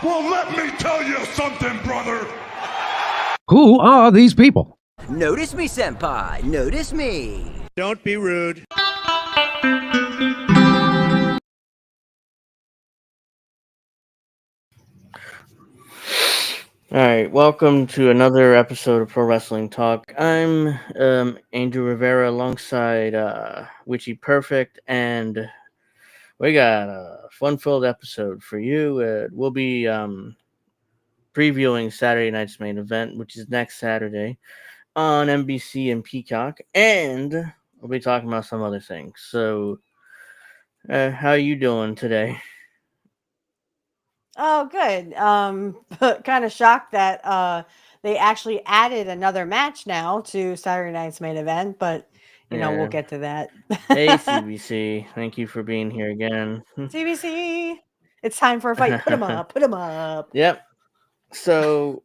Well, let me tell you something, brother. Who are these people? Notice me, senpai. Notice me. Don't be rude. All right, welcome to another episode of Pro Wrestling Talk. I'm Andrew Rivera alongside Witchy Perfect, and we got a fun-filled episode for you. We'll be previewing Saturday night's main event, which is next Saturday on NBC and Peacock, and we'll be talking about some other things. So, how are you doing today? Oh, good. Kind of shocked that they actually added another match now to Saturday night's main event, but we'll Yeah. get to that. Hey, CBC, thank you for being here again. CBC, it's time for a fight. Put 'em up. Put 'em up. Yep. So,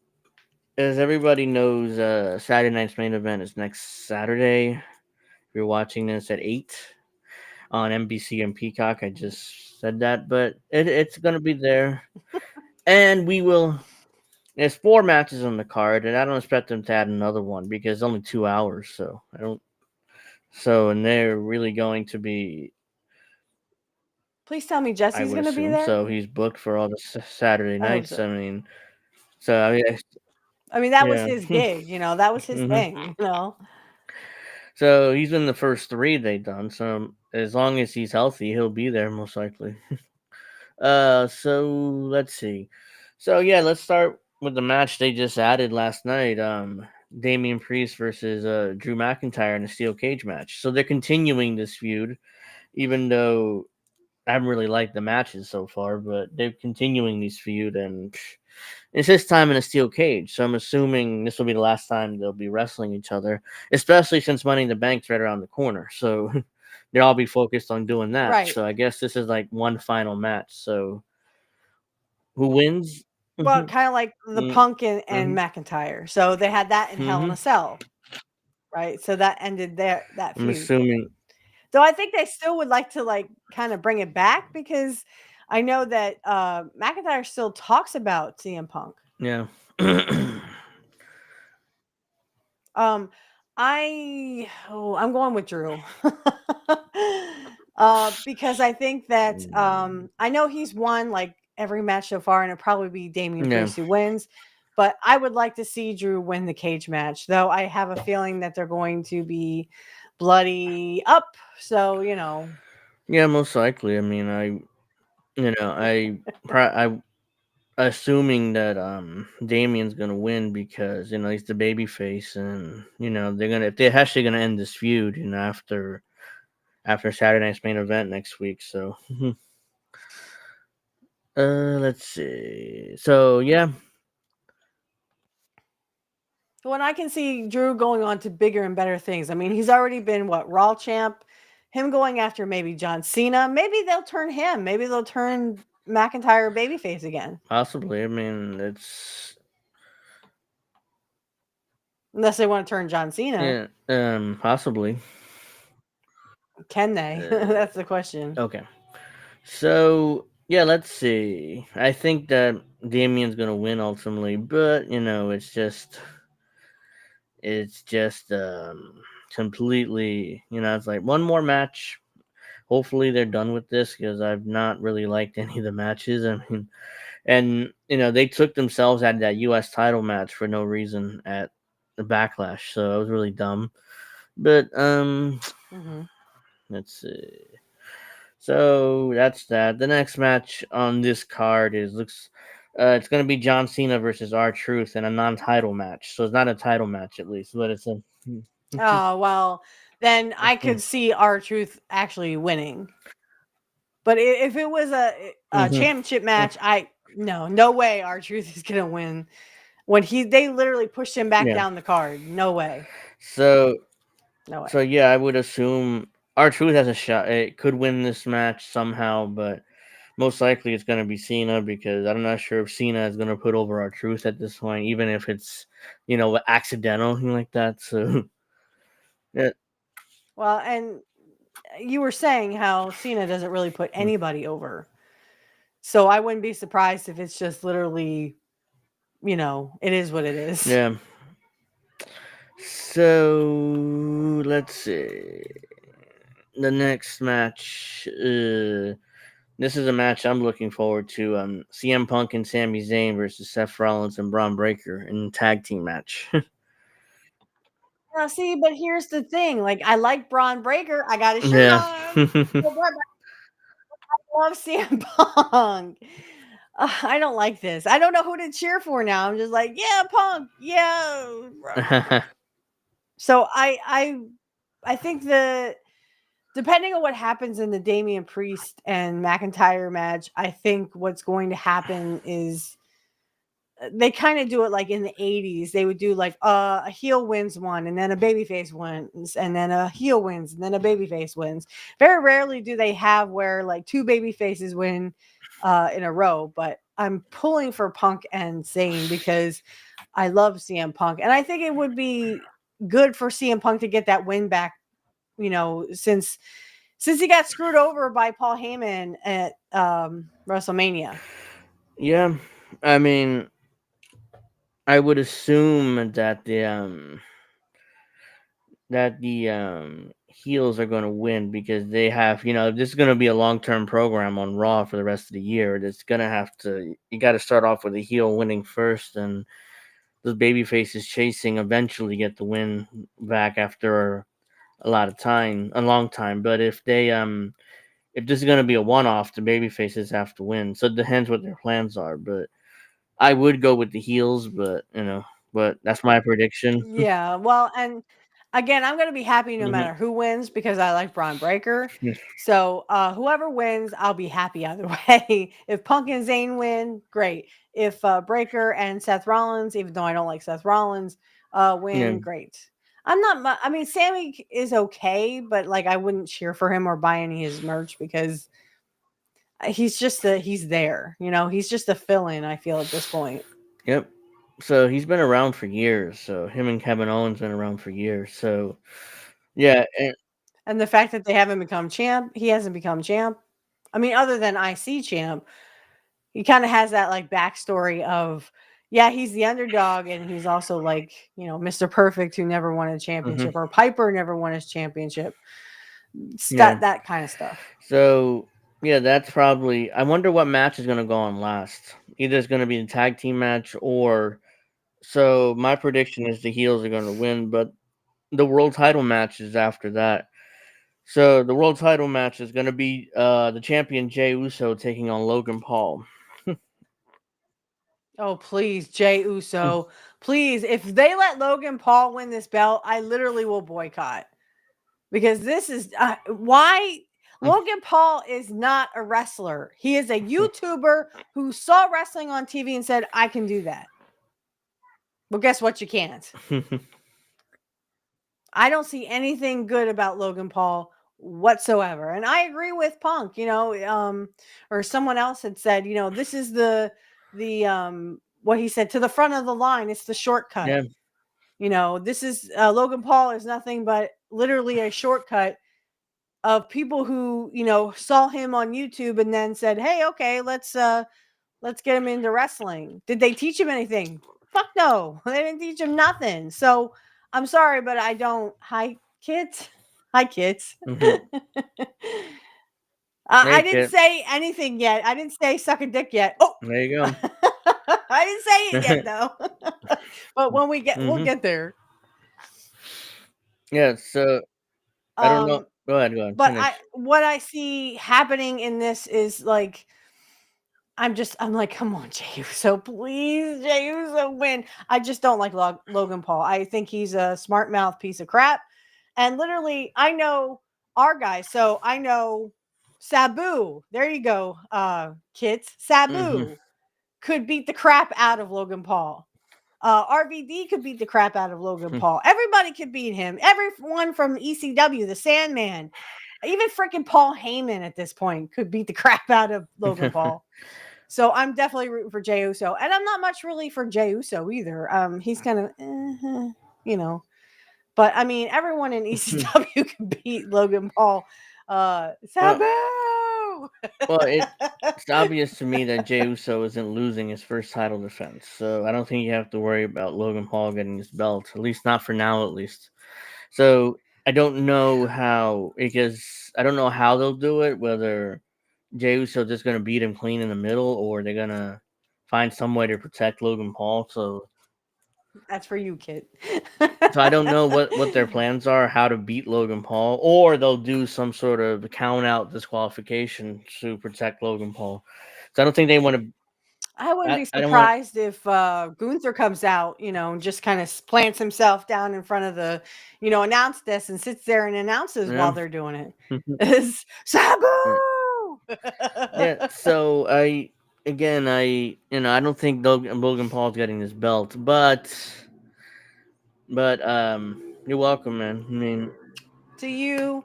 as everybody knows, Saturday night's main event is next Saturday. If you're watching this at 8 on NBC and Peacock, I just said that, but it's going to be there. And we will. There's 4 matches on the card, and I don't expect them to add another one because it's only 2 hours. So, I don't. So, and they're really going to be. Please tell me I Jesse's would going to be assume there. so. He's booked for all the Saturday I hope nights. so. I mean, so I mean, That was yeah. his gig. That was his Mhm. thing. So he's in the first 3 they've done. So as long as he's healthy, he'll be there most likely. So let's see. So yeah, let's start with the match they just added last night. Damian Priest versus Drew McIntyre in a steel cage match. So they're continuing this feud, even though I haven't really liked the matches so far, but they're continuing this feud, and it's this time in a steel cage. So I'm assuming this will be the last time they'll be wrestling each other, especially since Money in the Bank's right around the corner. So they'll all be focused on doing that. Right. So I guess this is like one final match. So who wins? Well, kind of like the Mm, Punk and mhm. McIntyre. So they had that in Hell in a Mhm. Cell, right? So that ended that I'm feud. assuming. Though I think they still would like to kind of bring it back because I know that McIntyre still talks about CM Punk. Yeah. I'm going with Drew. Because I think that I know he's won like every match so far, and it'll probably be Damian Yeah. Priest who wins. But I would like to see Drew win the cage match, though I have a feeling that they're going to be bloody up. So Yeah, most likely. I mean, I assuming that Damien's gonna win because he's the baby face, and they're gonna if they're actually gonna end this feud after Saturday night's main event next week. So let's see. So yeah. When I can see Drew going on to bigger and better things. I mean, he's already been Raw champ. Him going after maybe John Cena. Maybe they'll turn him. Maybe they'll turn McIntyre babyface again. Possibly. I mean, it's Unless they want to turn John Cena. yeah. Possibly. Can they? That's the question. Okay. So yeah, let's see. I think that Damien's gonna win ultimately, but it's just completely. It's like one more match. Hopefully they're done with this because I've not really liked any of the matches. I mean, and they took themselves out of that U.S. title match for no reason at the Backlash, so it was really dumb. But let's see. So that's that. The next match on this card it's going to be John Cena versus R-Truth in a non-title match. So it's not a title match at least, but it's a. Oh, well, then I could see R-Truth actually winning. But if it was a championship match, no way R-Truth is gonna win. When they literally pushed him back down the card. No way. So No way. So yeah, I would assume R-Truth has a shot. It could win this match somehow, but most likely it's going to be Cena because I'm not sure if Cena is going to put over R-Truth at this point, even if it's accidental like that. So yeah, Well, and you were saying how Cena doesn't really put anybody over. So I wouldn't be surprised if it's just literally, it is what it is. Yeah. So let's see. The next match. This is a match I'm looking forward to. CM Punk and Sami Zayn versus Seth Rollins and Braun Breaker in a tag team match. Now, see, but here's the thing. Like, I like Braun Breaker. I got his shirt Yeah. on. I love CM Punk. I don't like this. I don't know who to cheer for now. I'm just like, yeah, Punk, yeah. So I think depending on what happens in the Damian Priest and McIntyre match, I think what's going to happen is they kind of do it like in the 80s. They would do like a heel wins one, and then a babyface wins, and then a heel wins, and then a babyface wins. Very rarely do they have where like two babyfaces win in a row, but I'm pulling for Punk and Zayn because I love CM Punk, and I think it would be good for CM Punk to get that win back, since he got screwed over by Paul Heyman at WrestleMania. Yeah, I mean, I would assume that the heels are going to win because they have, this is going to be a long-term program on Raw for the rest of the year. It's going to have to, you got to start off with a heel winning first, and those baby faces chasing eventually get the win back after a long time. But if this is going to be a one-off, the baby faces have to win. So it depends what their plans are, but I would go with the heels, but that's my prediction. Yeah, well, and again, I'm gonna be happy no matter who wins because I like Braun Breaker. So whoever wins, I'll be happy either way. If Punk and Zayn win, great. If Breaker and Seth Rollins, even though I don't like Seth Rollins, win, Yeah. great. I'm not. I mean, Sammy is okay, but like I wouldn't cheer for him or buy any of his merch because he's just he's there. He's just a fill-in. I feel at this point. Yep. So he's been around for years. So him and Kevin Owens been around for years. So yeah, And the fact that they haven't become champ, he hasn't become champ. I mean, other than IC champ, he kind of has that like backstory of, yeah, he's the underdog, and he's also like, Mr. Perfect who never won a championship, or Piper never won his championship. That kind of stuff. So yeah, that's probably. I wonder what match is going to go on last. Either it's going to be a tag team match, or so my prediction is the heels are going to win, but the world title match is after that. So the world title match is going to be the champion Jey Uso taking on Logan Paul. Oh, please, Jey Uso. Please, if they let Logan Paul win this belt, I literally will boycott. Because this is why Logan Paul is not a wrestler. He is a YouTuber who saw wrestling on TV and said, I can do that. Well, guess what? You can't. I don't see anything good about Logan Paul whatsoever. And I agree with Punk, or someone else had said, this is the what he said, to the front of the line. It's the shortcut. Yeah. This is Logan Paul is nothing but literally a shortcut of people who, saw him on YouTube and then said, hey, okay, let's get him into wrestling. Did they teach him anything? Fuck no. They didn't teach him nothing. So I'm sorry, but I don't. Hi, kids. Hi, kids. I didn't say anything yet. I didn't say suck a dick yet. Oh, there you go. I didn't say it yet, though. But when we'll get there. Yeah. So I don't know. Go ahead. But Finish. what I see happening in this is like, I'm like, come on, Jey Uso, please, Jey Uso win. I just don't like Logan Paul. I think he's a smart mouth piece of crap. And literally, I know our guys. So I know Sabu. There you go, kids. Sabu could beat the crap out of Logan Paul. RVD could beat the crap out of Logan Paul. Everybody could beat him. Everyone from ECW, the Sandman, even freaking Paul Heyman at this point could beat the crap out of Logan Paul. So I'm definitely rooting for Jey Uso. And I'm not much really for Jey Uso either. He's kind of, But I mean, everyone in ECW can beat Logan Paul. Sabu! Well, it's obvious to me that Jey Uso isn't losing his first title defense, so I don't think you have to worry about Logan Paul getting his belt, at least not for now, at least. So I don't know how, because I don't know how they'll do it, whether Jey Uso just going to beat him clean in the middle, or they're going to find some way to protect Logan Paul. So That's for you, Kit. I don't know what their plans are, how to beat Logan Paul, or they'll do some sort of count out disqualification to protect Logan Paul. So I don't think they want to. I wouldn't be I don't want. surprised if Gunther comes out, and just kind of plants himself down in front of the, announce this and sits there and announces while they're doing it. Is Sabu? Yeah. So I don't think Logan Paul's getting this belt, but you're welcome, man. I mean, to you,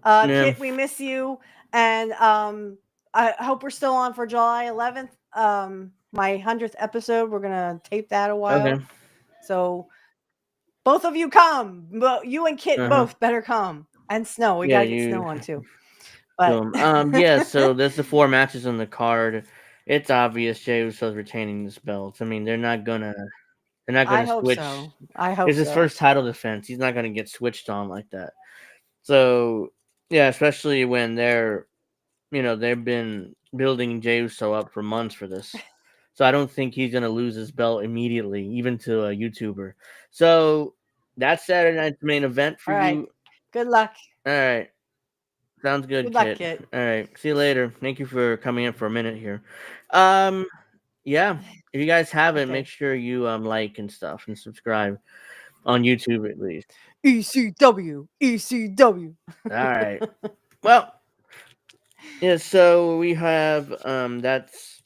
yeah. Kit, we miss you, and I hope we're still on for July 11th. My 100th episode. We're gonna tape that a while. Okay. So both of you come. But you and Kit both better come. And Snow. We gotta get Snow on too. But yeah, so there's the 4 matches on the card. It's obvious Jey Uso's retaining this belt. I mean, they're not gonna I hope switch. so. I hope It's his first title defense. He's not gonna get switched on like that. So yeah, especially when they've been building Jey Uso up for months for this. So I don't think he's gonna lose his belt immediately, even to a YouTuber. So that's Saturday night's main event for All right. you. Good luck. All right. Sounds good, Good luck, Kit. Kit. All right. See you later. Thank you for coming in for a minute here. Yeah. If you guys haven't, make sure you like and stuff and subscribe on YouTube at least. ECW. All right. Well, yeah, so we have that's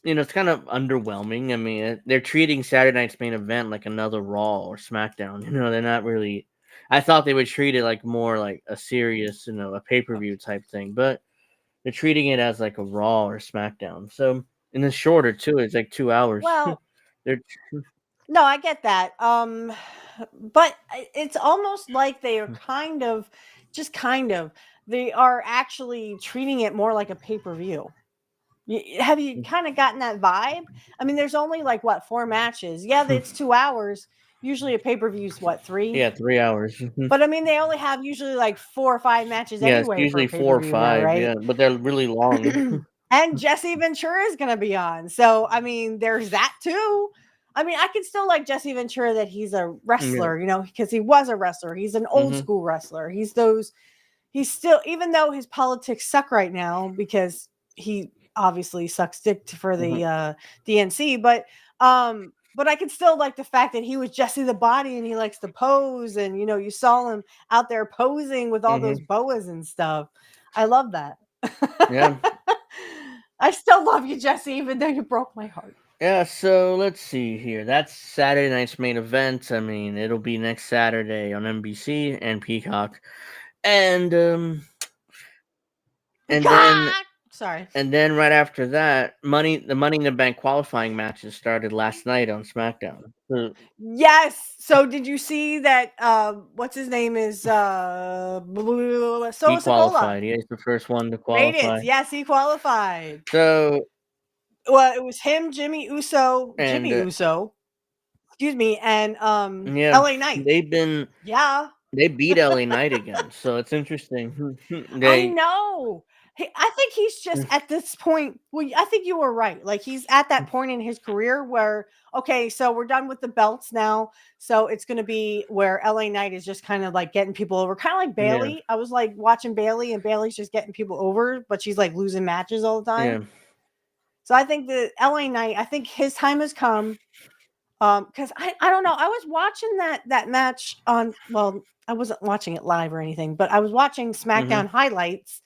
it's kind of underwhelming. I mean, they're treating Saturday night's main event like another Raw or SmackDown. They're not really. I thought they would treat it like more like a serious, a pay-per-view type thing, but they're treating it as like a Raw or SmackDown. So, and it's shorter too. It's like 2 hours. Well, they're no, I get that. But it's almost like they are they are actually treating it more like a pay-per-view. Have you kind of gotten that vibe? I mean, there's only like 4 matches. Yeah, it's 2 hours. Usually a pay-per-view is 3? Yeah, 3 hours. But I mean, they only have usually like 4 or 5 matches anyway. It's usually for 4 or pay-per-view 5, now, right? yeah, but they're really long. And Jesse Ventura is going to be on. So, I mean, there's that too. I mean, I can still like Jesse Ventura that he's a wrestler, because he was a wrestler. He's an old school wrestler. He's still, even though his politics suck right now because he obviously sucks dick for the DNC, but I can still like the fact that he was Jesse the Body and he likes to pose, and you saw him out there posing with all those boas and stuff. I love that. Yeah. I still love you, Jesse, even though you broke my heart. Yeah, so let's see here. That's Saturday night's main event. I mean, it'll be next Saturday on NBC and Peacock. And then sorry. And then right after that, the Money in the Bank qualifying matches started last night on SmackDown. Yes. So did you see that what's his name is Solo he qualified. He's the first one to qualify. Rated. Yes, he qualified. So it was him, Jimmy Uso, excuse me, and LA Knight. They beat LA Knight again. So it's interesting. I know. I think he's just at this point. Well, I think you were right. Like he's at that point in his career where, okay, so we're done with the belts now. So it's going to be where LA Knight is just kind of like getting people over, kind of like Bailey. Yeah. I was like watching Bailey, and Bailey's just getting people over, but she's like losing matches all the time. Yeah. So I think that LA Knight, I think his time has come. Because I don't know. I was watching that match on. Well, I wasn't watching it live or anything, but I was watching SmackDown highlights.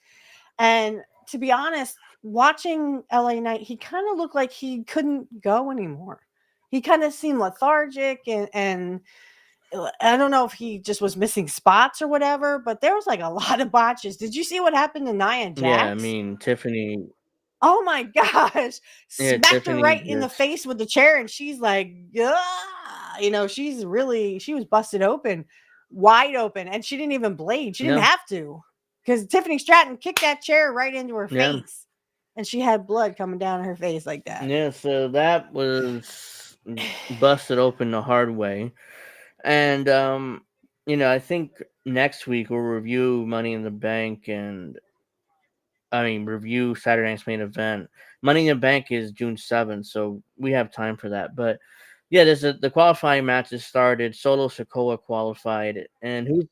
And to be honest, watching LA Knight, he kind of looked like he couldn't go anymore. He kind of seemed lethargic, and I don't know if he just was missing spots or whatever, but there was like a lot of botches. Did you see what happened to Nia Jax? Yeah, I mean, Tiffany. Oh my gosh. Smacked her right in the face with the chair, and she's like, she was busted open, wide open, and she didn't even bleed. She didn't have to. Because Tiffany Stratton kicked that chair right into her face. and she had blood coming down her face like that. Yeah, so that was busted open the hard way. And I think next week we'll review Money in the Bank and review Saturday night's main event. Money in the Bank is June 7th, so we have time for that. But yeah, the qualifying matches started. Solo Sikoa qualified, and who?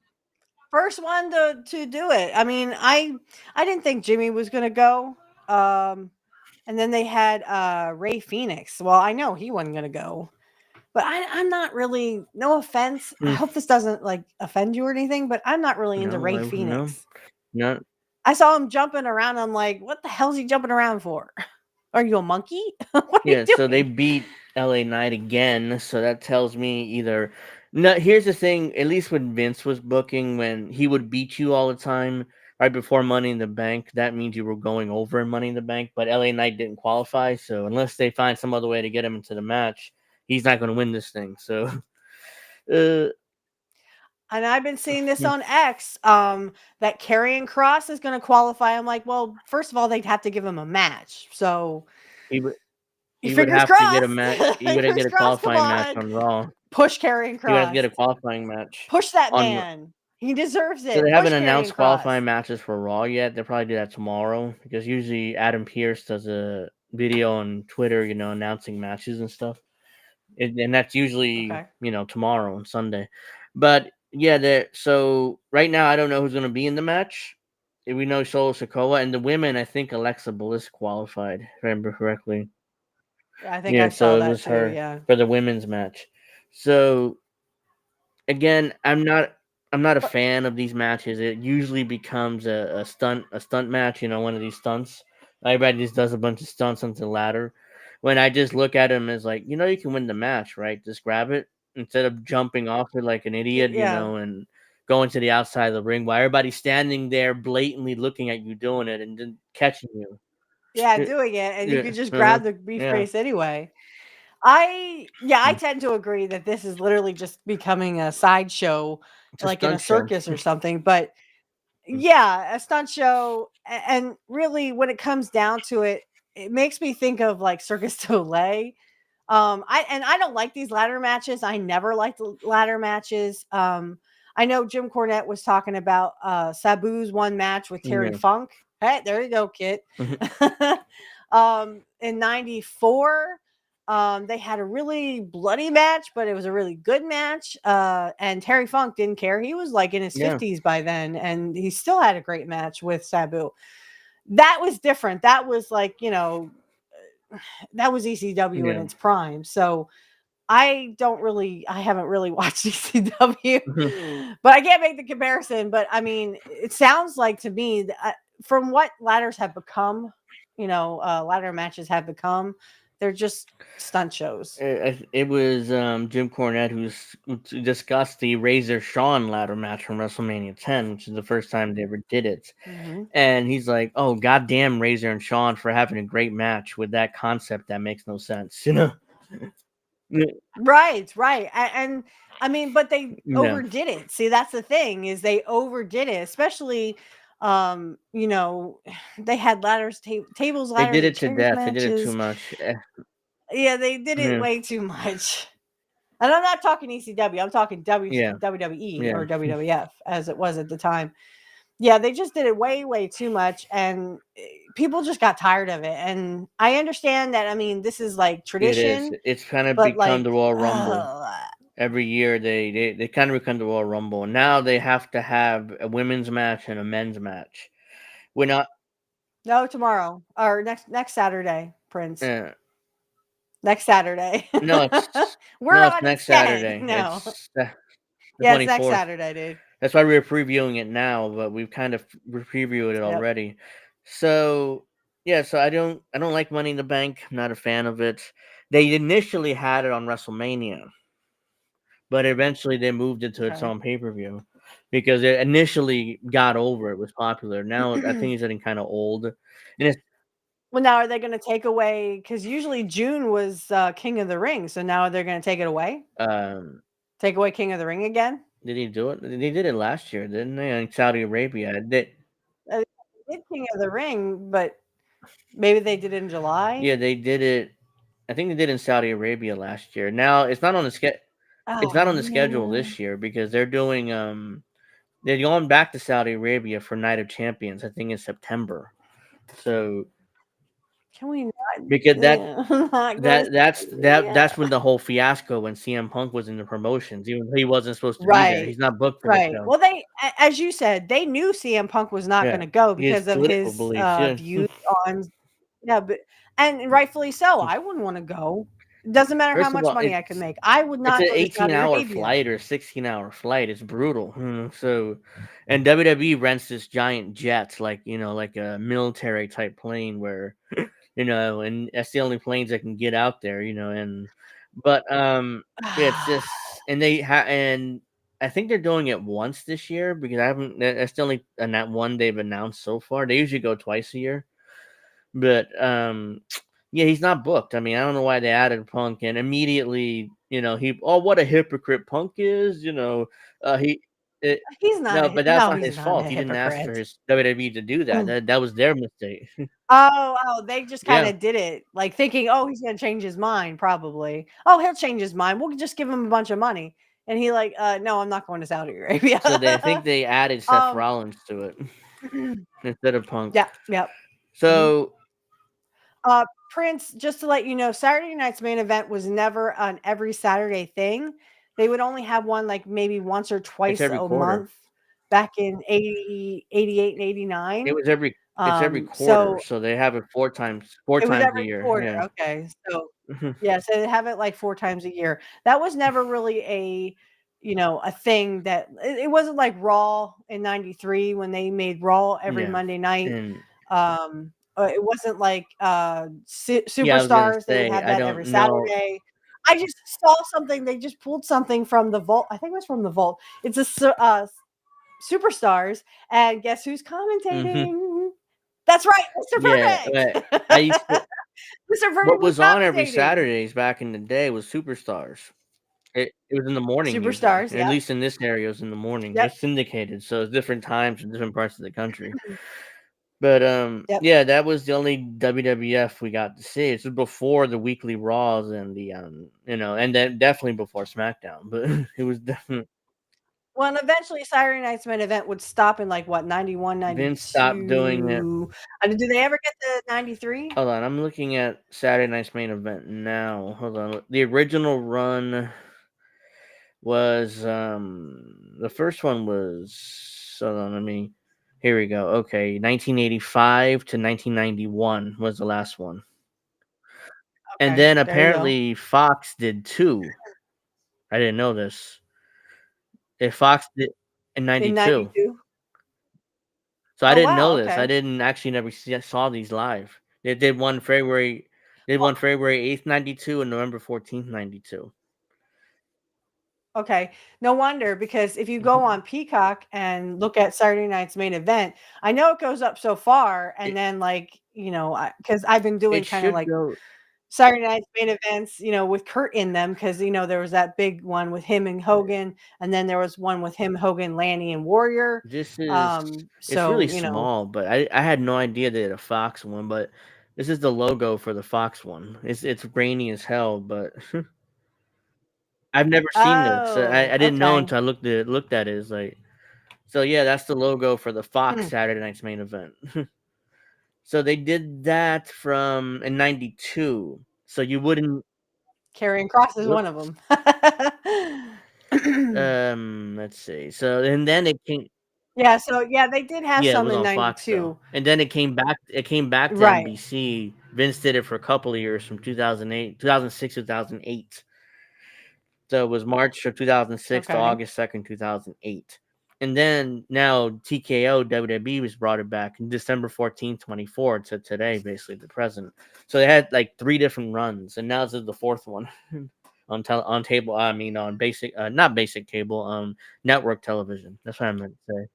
First one to do it. I mean, I didn't think Jimmy was gonna go. And then they had Ray Phoenix. Well, I know he wasn't gonna go. But I'm not really, no offense. I hope this doesn't like offend you or anything, but I'm not really into Ray No, Phoenix. no. I saw him jumping around. I'm like, what the hell's he jumping around for? Are you a monkey? What are Yeah, you doing? so they beat LA Knight again. So that tells me either. No, here's the thing. At least when Vince was booking, when he would beat you all the time right before Money in the Bank, that means you were going over in Money in the Bank. But LA Knight didn't qualify, so unless they find some other way to get him into the match, he's not going to win this thing. So, uh, And I've been seeing this on X, that Karrion Cross is going to qualify. I'm like, well, first of all, they'd have to give him a match. So he would fingers have to get a crossed. match. He would have Fingers get a crossed. Come qualifying match on. on Raw. Push Karrion He would have to Cross. get a qualifying match. Push that on. man. He deserves it. So they Push haven't Karrion announced Cross. qualifying matches for Raw yet. They'll probably do that tomorrow because usually Adam Pearce does a video on Twitter, announcing matches and stuff. And that's usually, Okay. Tomorrow on Sunday. But yeah, so right now I don't know who's going to be in the match. We know Solo Sikoa, and the women, I think Alexa Bliss qualified, if I remember correctly. I think I saw so it that was too. her Yeah. for the women's match. So again, I'm not a fan of these matches. It usually becomes a stunt match, one of these stunts. Everybody just does a bunch of stunts onto the ladder. When I just look at him as like, you can win the match, right? Just grab it instead of jumping off it like an idiot, Yeah. and going to the outside of the ring while everybody's standing there blatantly looking at you doing it and then catching you. Yeah, doing it, and you Yeah. could just grab the Yeah. briefcase anyway. I tend to agree that this is literally just becoming a sideshow, It's a like in a stunt show. circus or something. But yeah, a stunt show, and really, when it comes down to it, it makes me think of like Circus Soleil. I don't like these ladder matches. I never liked the ladder matches. I know Jim Cornette was talking about Sabu's one match with Terry Yeah. Funk. Hey, there you go, kid. In '94, they had a really bloody match, but it was a really good match. And Terry Funk didn't care. He was like in his 50s by then, and he still had a great match with Sabu. That was different. That was like, that was ECW in its prime. So I haven't really watched ECW, but I can't make the comparison. But I mean, it sounds like to me that, from what ladders have become, ladder matches have become, they're just stunt shows. It was Jim Cornette who discussed the Razor Shawn ladder match from WrestleMania 10, which is the first time they ever did it. Mm-hmm. And he's like, "Oh, goddamn Razor and Shawn for having a great match with that concept that makes no sense," Right. And I mean, but they overdid it. See, that's the thing, is they overdid it, especially they had ladders, tables, ladders. They did it to death. Matches. They did it too much. Yeah, they did it way too much. And I'm not talking ECW. I'm talking WWE or WWF as it was at the time. Yeah, they just did it way too much, and people just got tired of it. And I understand that. I mean, this is like tradition. It is. It's kind of become the Royal Rumble. Every year they kind of become the Royal Rumble. And now they have to have a women's match and a men's match. We're not. No, tomorrow or next Saturday, Prince. Next Saturday. No, it's next Saturday. No. It's the yeah, it's next Saturday, dude. That's why we're previewing it now, but we've kind of previewed it already. So yeah, so I don't like Money in the Bank. I'm not a fan of it. They initially had it on WrestleMania, but eventually they moved it to its own pay-per-view because it initially got over. It was popular. Now I think it's getting kind of old. And it's, well, now are they going to take away? Because usually June was King of the Ring, so now they're going to take it away. Take away King of the Ring again? Did he do it? They did it last year, didn't they? In Saudi Arabia, they did King of the Ring, but Maybe they did it in July. Yeah, they did it. I think they did in Saudi Arabia last year. Now it's not on the It's Oh not on the schedule man. this year because they're doing they're going back to Saudi Arabia for Night of Champions. I think in September. So Can we not? because Not go to that's Saudi? when the whole fiasco when CM Punk was in the promotions, even though he wasn't supposed to be there. Right. He's not booked for the Right. show. Well, as you said, they knew CM Punk was not Yeah, going to go his because of political his beliefs. Yeah. views on, yeah, but and rightfully so. I wouldn't want to go. It doesn't matter how First of much all, money I can make. I would it's not an go to Saudi 18-hour Arabia. flight or 16-hour flight. It's brutal. So, and WWE rents this giant jet, like like a military type plane, where and that's the only planes that can get out there. But yeah, it's just and I think they're doing it once this year because I haven't. That's the only and that one they've announced so far. They usually go twice a year, but yeah, he's not booked. I mean, I don't know why they added Punk and immediately, what a hypocrite Punk is. He it, He's not no, a but that's no. not He's his not a fault. He didn't ask for hypocrite. his WWE to do that. That was their mistake. Oh, they just kind Yeah. of did it, like thinking, oh, he's gonna change his mind. Probably. Oh, he'll change his mind. We'll just give him a bunch of money, and he like, no, I'm not going to Saudi Arabia. So I think they added Seth Rollins to it instead of Punk. Yeah. Yep. So Prince, just to let you know, Saturday night's main event was never an every Saturday thing. They would only have one like maybe once or it's twice every a quarter. month back in 80, 88 and 89. It was it's every quarter, so they have it four times It was a every year. quarter. Yeah. Okay. So yeah, so they have it like 4 times a year. That was never really a thing that it wasn't like Raw in 93 when they made Raw every Yeah. Monday night. And It wasn't like yeah, I was gonna Superstars. They would say have I that every don't know. Saturday. I just saw something. They just pulled something from the vault. I think it was from the vault. It's Superstars, and guess who's commentating? That's right, Mr. Yeah, Perfect. I used to. Mr. What Perfect was was on every commentating. Saturdays back in the day was Superstars. It was in the morning usually, Superstars, at yep, least in this area, it was in the morning. yep, It's syndicated, so it's different times in different parts of the country. But yep. yeah, that was the only WWF we got to see. This was before the weekly Raws and the and then definitely before SmackDown. But it was definitely Well, and eventually Saturday Night's main event would stop in like what 91, Vince stopped doing it. 92. Did they ever get to 93? Hold on, I'm looking at Saturday Night's main event now. Hold on, the original run was the first one was hold on, here we go. Okay, 1985 to 1991 was the last one. And Okay, then there you go. apparently Fox did 2. I didn't know this. If Fox did in In 92. 92? So I Oh didn't know wow, this. I okay. didn't actually never saw these live. They did one February 8th, 92 and November 14th, 92. Okay. No wonder because if you go on Peacock and look at Saturday Night's main event, I know it goes up so far and It, then because I've been doing it kind of should like go. Saturday Night's main events, with Kurt in them because there was that big one with him and Hogan, and then there was one with him, Hogan, Lanny, and Warrior. It's really So small, but I had no idea they had a Fox one, but this is the logo for the Fox one. It's grainy as hell, but I've never seen this. So oh, I didn't know okay. until I looked at it. It's like, so yeah, that's the logo for the Fox Hmm. Saturday Night's main event. So they did that from in 92. So you wouldn't Carrying Cross is whoop, one of them. let's see. So and then it came Yeah, so yeah, they did have yeah, it some was in on Fox though. 92. And then it came back to Right. NBC. Vince did it for a couple of years from 2008, 2006, 2008. So it was March of 2006 to Okay. August 2nd, 2008. And then now TKO WWE was brought it back in December 14th, 24 to today, basically the present. So they had like 3 different runs, and now this is the 4th one on table. I mean on basic, not basic cable, network television. That's what I meant to say.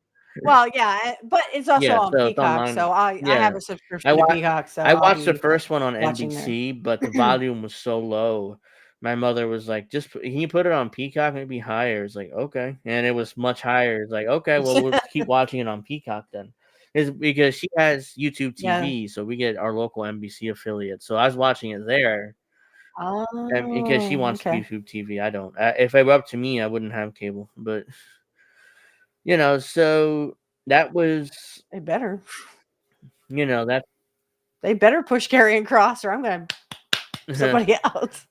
Well, yeah, but it's also Yeah, on so it's Peacock, online. so I Yeah, have a I subscription to wa- Peacock, so I I'll watched the be first one on watching there. NBC, but the volume was so low. My mother was like, "Just can you put it on Peacock? Maybe higher." It's like okay, and it was much higher. It's like okay, well we'll keep watching it on Peacock then. Is because she has YouTube Yeah. TV, so we get our local NBC affiliate. So I was watching it there, and because she Oh, wants okay. YouTube TV, I don't. If it were up to me, I wouldn't have cable. But so that was, They better. that. They better push Karrion Kross, or I'm gonna somebody else.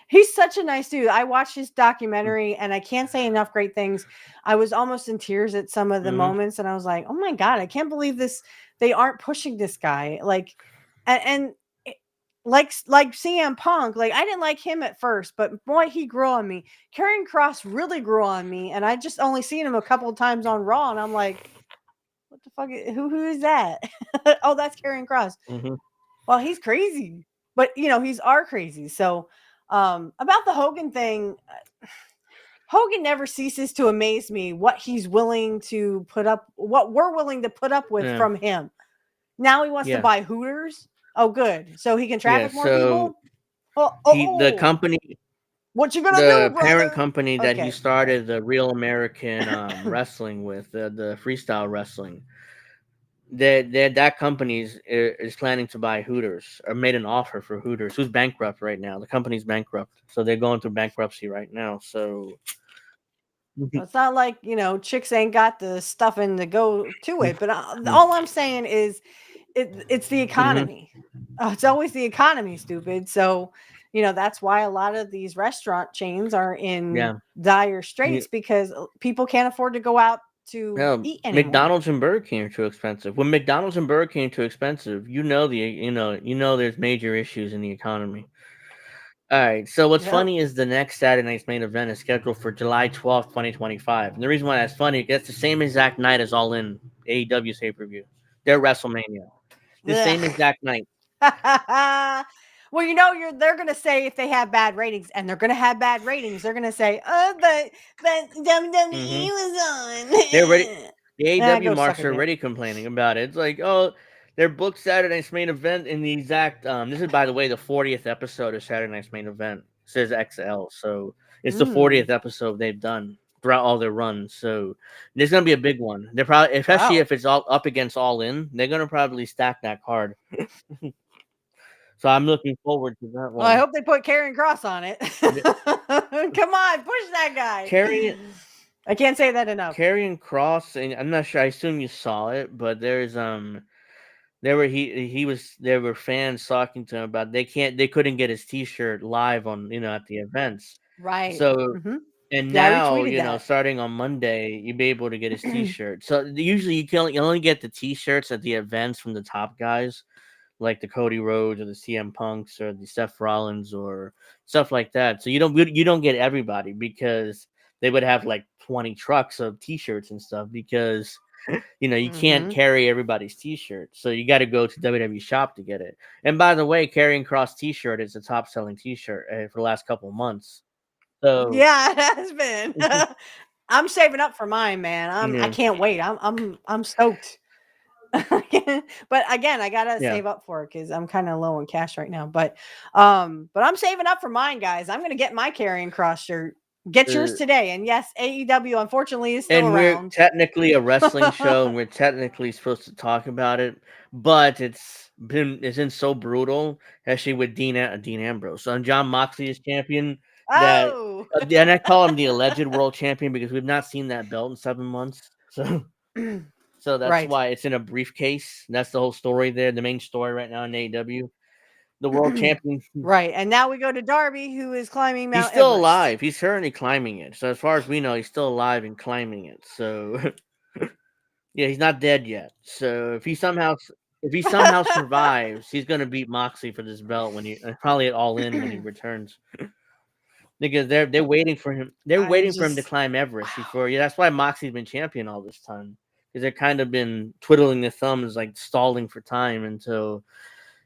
He's such a nice dude. I watched his documentary and I can't say enough great things. I was almost in tears at some of the moments, and I was like, "Oh my god, I can't believe this. They aren't pushing this guy." Like, and like CM Punk, like I didn't like him at first, but boy, he grew on me. Karrion Kross really grew on me, and I just only seen him a couple of times on Raw, and I'm like, "What the fuck? Who is that?" Oh, that's Karrion Kross. Well, he's crazy, but he's our crazy. So, about the Hogan thing, Hogan never ceases to amaze me what he's willing to put up, what we're willing to put up with from him. Now he wants to buy Hooters. Oh, good. So he can traffic more people. The company, what you gonna the do, parent brother? company that he Okay. started the Real American Wrestling with, the freestyle wrestling, that company is planning to buy Hooters, or made an offer for Hooters, who's bankrupt right now. The company's bankrupt, so they're going through bankruptcy right now. So It's not like chicks ain't got the stuffing to go to it, but all I'm saying is it's the economy. It's always the economy, stupid. So that's why a lot of these restaurant chains are in dire straits, because people can't afford to go out to eat anymore. McDonald's and Burger King are too expensive. When McDonald's and Burger King are too expensive, there's major issues in the economy. All right. So what's funny is the next Saturday night's main event is scheduled for July 12th, 2025. And the reason why that's funny, that's the same exact night as All In, AEW's pay-per-view. Their WrestleMania. The same exact night. Well, they're gonna say, if they have bad ratings, and they're gonna have bad ratings, they're gonna say, but WWE was on. They're ready. The AEW go marks suck a are dick. already complaining about it. It's like, oh, they're booked Saturday night's main event in the exact. This is, by the way, the 40th episode of Saturday night's main event. It says XL, so it's the 40th episode they've done throughout all their runs. So there's gonna be a big one. They're probably, especially if it's all up against All In, they're gonna probably stack that card. So I'm looking forward to that one. Well, I hope they put Karrion Kross on it. Come on, push that guy. I can't say that enough. Karrion Kross, and I'm not sure. I assume you saw it, but there's there were fans talking to him about they couldn't get his T-shirt live on at the events. Right. So and Yeah, I now retweeted that. starting on Monday, you'll be able to get his T-shirt. So usually you only get the T-shirts at the events from the top guys, like the Cody Rhodes or the CM Punks or the Seth Rollins or stuff like that. So you don't get everybody, because they would have like 20 trucks of T-shirts and stuff, because you can't carry everybody's T-shirt. So you got to go to WWE shop to get it. And by the way, Karrion Kross T-shirt is the top selling T-shirt for the last couple of months. So yeah, it has been. I'm saving up for mine, man. I can't wait. I'm stoked. But again, I gotta save up for it, because I'm kind of low on cash right now. But I'm saving up for mine, guys. I'm gonna get my Karrion Kross shirt. Get yours today. And yes, AEW unfortunately is still around. We're technically a wrestling show, and we're technically supposed to talk about it, but it's been so brutal, especially with Dean Ambrose. So John Moxley is champion. Oh, And I call him the alleged world champion, because we've not seen that belt in 7 months. So that's why it's in a briefcase. That's the whole story there. The main story right now in AEW. The world champion. Right. And now we go to Darby, who is climbing Mount He's still Everest. alive. He's currently climbing it. So as far as we know, he's still alive and climbing it. So yeah, he's not dead yet. So if he somehow survives, he's gonna beat Moxley for this belt when he probably at All In when he returns. Because they're waiting for him. They're waiting for him to climb Everest before. Yeah, that's why Moxley's been champion all this time. Because they're kind of been twiddling their thumbs, like stalling for time until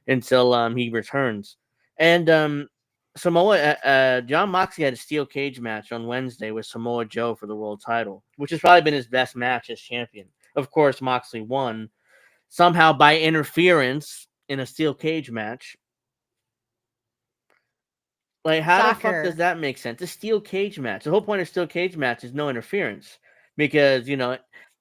he returns. And John Moxley had a steel cage match on Wednesday with Samoa Joe for the world title, which has probably been his best match as champion. Of course, Moxley won somehow by interference in a steel cage match. Like, how the fuck does that make sense? A steel cage match. The whole point of steel cage match is no interference, because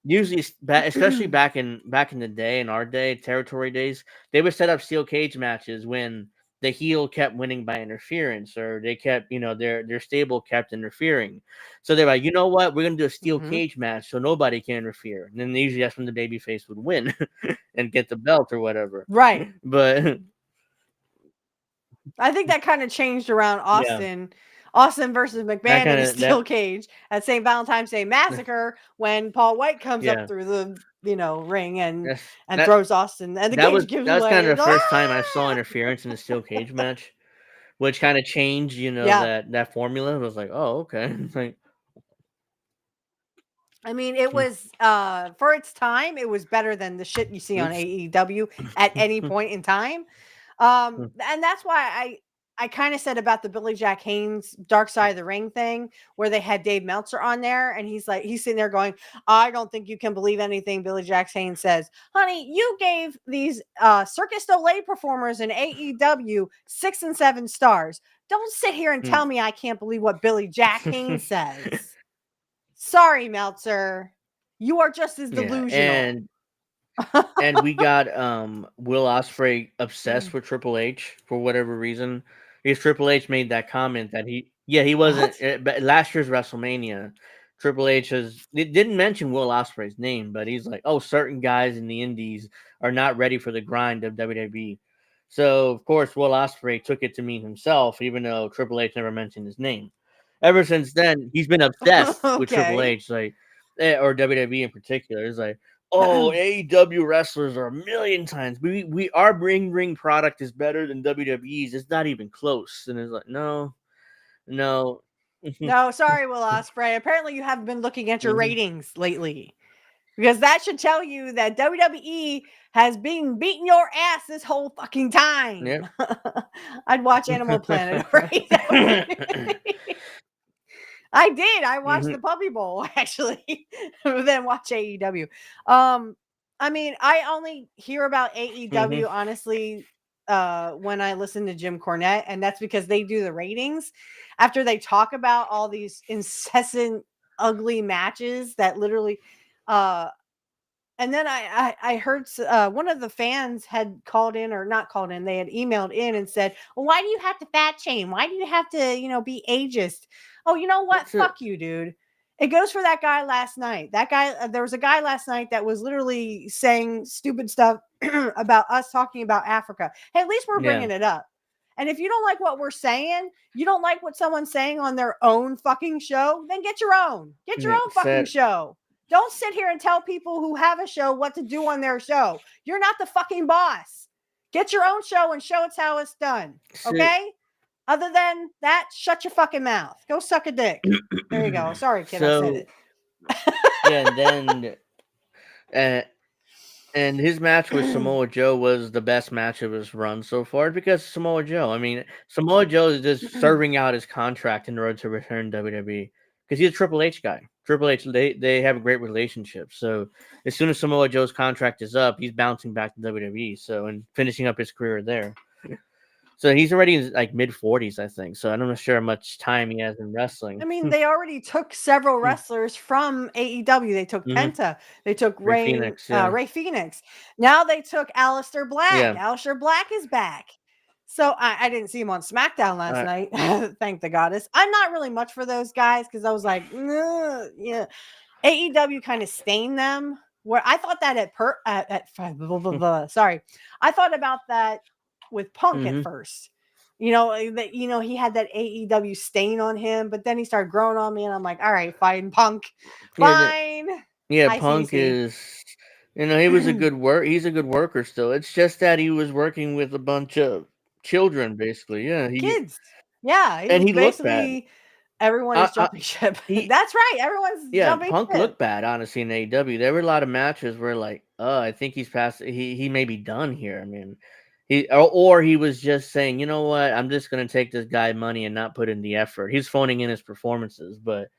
usually, especially back in the day, in our day, territory days, they would set up steel cage matches when the heel kept winning by interference, or they kept, their stable kept interfering. So they're like, you know what, we're gonna do a steel cage match so nobody can interfere. And then usually that's when the babyface would win and get the belt or whatever. Right. But I think that kind of changed around Austin. Austin versus McMahon in a steel cage at St. Valentine's Day Massacre when Paul White comes up through the ring and throws Austin, and the cage gives away. That was kind of the first time I saw interference in a steel cage match, which kind of changed, that formula. I was like, oh, okay. Like, I mean, it was for its time, it was better than the shit you see on AEW at any point in time. And that's why I kind of said about the Billy Jack Haynes Dark Side of the Ring thing, where they had Dave Meltzer on there, and he's sitting there going, I don't think you can believe anything Billy Jack Haynes says. Honey, you gave these Circus Soleil performers in AEW 6 and 7 stars. Don't sit here and tell me I can't believe what Billy Jack Haynes says. Sorry, Meltzer. You are just as delusional. And we got Will Ospreay obsessed with Triple H for whatever reason. Because Triple H made that comment that he wasn't but last year's WrestleMania. Triple H didn't mention Will Ospreay's name, but he's like, oh, certain guys in the indies are not ready for the grind of WWE. So of course Will Ospreay took it to mean himself, even though Triple H never mentioned his name. Ever since then, he's been obsessed with Triple H, or WWE in particular. It's like, oh, AEW wrestlers are a million times. Our ring product is better than WWE's. It's not even close. And it's like, no. No, sorry, Will Ospreay. Apparently, you haven't been looking at your ratings lately, because that should tell you that WWE has been beating your ass this whole fucking time. Yep. I'd watch Animal Planet. I did. I watched the Puppy Bowl actually, then watch AEW. I mean, I only hear about AEW honestly when I listen to Jim Cornette, and that's because they do the ratings after they talk about all these incessant, ugly matches that literally. And then I heard one of the fans had called in, or not called in, they had emailed in and said, well, why do you have to fat shame? Why do you have to, be ageist? Oh, you know what? Fuck you, dude. It goes for that guy last night. That guy, there was a guy last night that was literally saying stupid stuff about us talking about Africa. Hey, at least we're bringing it up. And if you don't like what we're saying, you don't like what someone's saying on their own fucking show, then get your own. Get your own fucking show. Don't sit here and tell people who have a show what to do on their show. You're not the fucking boss. Get your own show and show us how it's done. Okay? Other than that, shut your fucking mouth. Go suck a dick. There you go. Sorry, kid. I said it. And then and his match with Samoa Joe was the best match of his run so far, because Samoa Joe. I mean, Samoa Joe is just serving out his contract in order to return to WWE, because he's a Triple H guy. Triple H, they have a great relationship. So as soon as Samoa Joe's contract is up, he's bouncing back to WWE. So, and finishing up his career there. So he's already in like mid-40s, I think. So I'm not sure how much time he has in wrestling. I mean, they already took several wrestlers from AEW. They took Penta. They took Ray Phoenix. Now they took Aleister Black. Yeah. Aleister Black is back. So I didn't see him on SmackDown last night. Thank the goddess. I'm not really much for those guys because I was like, yeah. AEW kind of stained them. Where I thought that sorry, I thought about that with Punk at first. He had that AEW stain on him, but then he started growing on me, and I'm like, all right, fine, Punk, fine. Punk is, he was a good he's a good worker still. It's just that he was working with a bunch of children, basically. Kids. Yeah, and he looked bad. Everyone is jumping ship. That's right. Everyone's jumping Punk ship. Looked bad, honestly, in AEW. There were a lot of matches where, like, I think he's past. He may be done here. I mean, he was just saying, you know what, I'm just gonna take this guy money and not put in the effort. He's phoning in his performances, but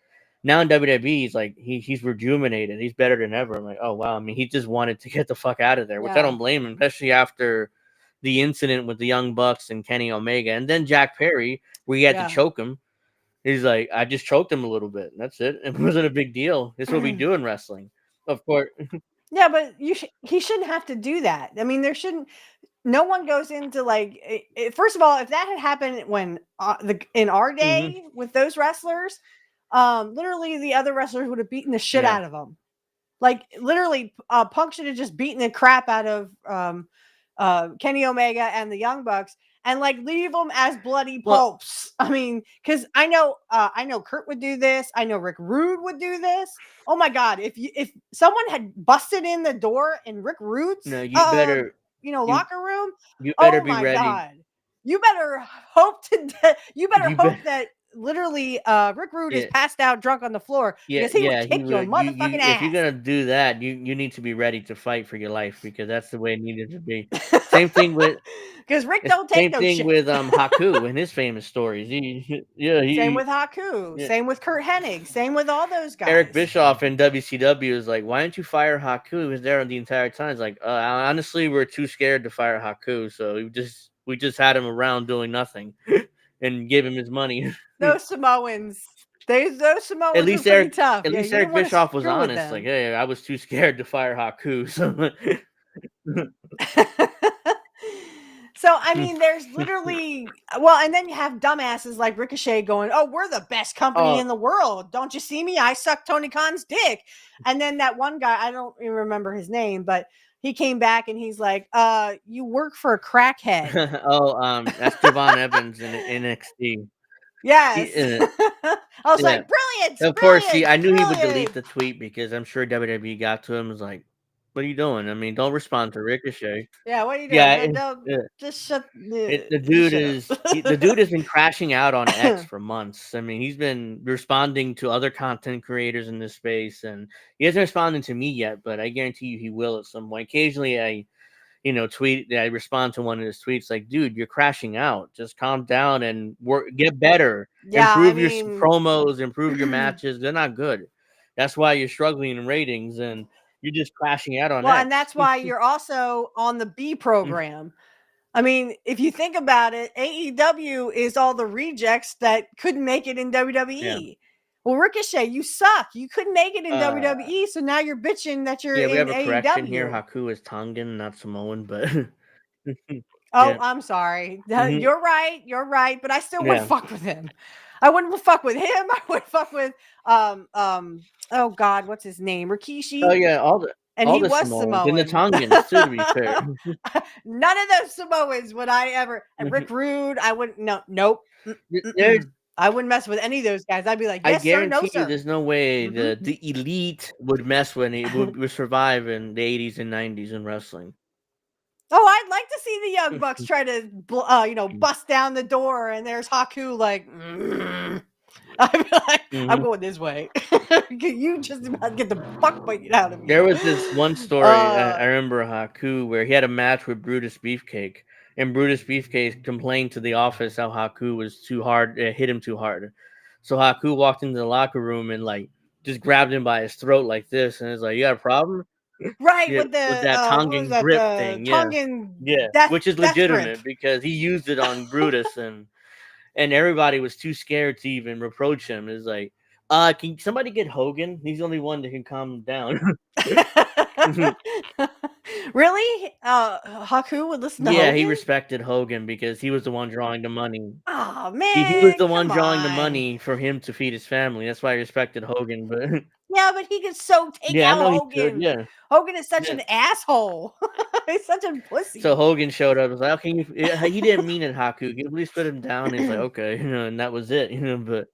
now in WWE, he's like he's rejuvenated. He's better than ever. I'm like, oh wow. I mean, he just wanted to get the fuck out of there, which I don't blame him, especially after the incident with the Young Bucks and Kenny Omega, and then Jack Perry, where he had to choke him. He's like, I just choked him a little bit. That's it. It wasn't a big deal. This is what we do in wrestling. Of course. Yeah, but he shouldn't have to do that. I mean, there shouldn't. No one goes into like. First of all, if that had happened when in our Mhm. day with those wrestlers, literally the other wrestlers would have beaten the shit Yeah. out of them. Like literally, Punk should have just beaten the crap out of Kenny Omega and the Young Bucks, and like leave them as bloody Well, pulps. I mean, because I know Kurt would do this. I know Rick Rude would do this. Oh my God, if someone had busted in the door in Rick Rude's no, you better you locker room, you better oh be my ready. God, you better hope you better You hope bet. that literally Rick Rude is Yeah. passed out drunk on the floor Yeah, because he would yeah, he kick your would. motherfucking If you're ass. gonna do that, you need to be ready to fight for your life because that's the way it needed to be. Same thing with Because Rick it's don't take same no thing shit. with Haku and his famous stories. Yeah, Same with Haku. yeah. Same with Kurt Hennig. Same with all those Eric guys. Bischoff in WCW is like, why didn't you fire Haku? He was there the entire time. It's like, honestly, we're too scared to fire Haku, so we just had him around doing nothing and give him his money. Those Samoans. Those At Samoans were least pretty tough. At Yeah, least you didn't Eric want to Bischoff was screw with honest. Like, them. hey, I was too scared to fire Haku. So, So I mean, there's literally and then you have dumbasses like Ricochet going, "Oh, we're the best company oh, in the world. Don't you see me? I suck Tony Khan's dick." And then that one guy, I don't even remember his name, but he came back and he's like, you work for a crackhead." that's Javon Evans in NXT. Yes. He, I was yeah, like, brilliant, of course. See, brilliant, I knew he would delete brilliant. the tweet because I'm sure WWE got to him. And was like, "What are you doing? I mean, don't respond to Ricochet." Yeah, what are you doing? Yeah, Don't just shut the shut up. dude has been crashing out on X for months. I mean, he's been responding to other content creators in this space, and he hasn't responded to me yet. But I guarantee you, he will at some point. Occasionally, I respond to one of his tweets like, "Dude, you're crashing out. Just calm down and get better. Yeah, I Improve your mean, promos, improve your matches. They're not good. That's why you're struggling in ratings, and you're just crashing out on well, and X." that's why you're also on the B program. I mean, if you think about it, AEW is all the rejects that couldn't make it in WWE. Yeah. Well, Ricochet, you suck. You couldn't make it in Uh, WWE, so now you're bitching that you're yeah, we in have a correction here. AEW. Haku is Tongan, not Samoan, but Oh, yeah, I'm sorry. hmm You're right. You're right. But I still wouldn't yeah. fuck with him. I wouldn't fuck with him. I would fuck with oh God, what's his name? Oh Rikishi. yeah, And all he the was Samoans and the Samoan. Tongans too. To be fair, None of those Samoans would I ever. And Rick Rude, I wouldn't. No, nope. there's I wouldn't mess with any of those guys. I'd be like, I yes, sir, no, guarantee you, sir. there's no way Mm-hmm. the elite would mess when it would survive in the 80s and 90s in wrestling. Oh, I'd like to see the Young Bucks try to, bust down the door, and there's Haku like, I'd be like, I'm going this way. You just about to get the fuck beaten out of you. There was this one story I remember Haku where he had a match with Brutus Beefcake, and Brutus Beefcake complained to the office how Haku was too hard, hit him too hard. So Haku walked into the locker room and like just grabbed him by his throat like this, and it's like, "You got a problem?" Right, Yeah, with with the that what was Tongan that? grip The thing, yeah, Tongan yeah, which is death grip. legitimate because he used it on Brutus, and everybody was too scared to even reproach him. It's like, can somebody get Hogan? He's the only one that can calm him down. Really? Haku would listen to Yeah, he Hogan? respected Hogan because he was the one drawing the money. Oh He was man, the one come drawing the on. money for him to feed his family. That's why I respected Hogan. But Yeah, but he could so take yeah, I out know he could. Hogan. Yeah, Hogan is such yeah. an asshole. He's such a So pussy. Hogan showed up. Was like, okay, he didn't mean it, Haku. Can you please put him down? He's like, okay, and that was it, But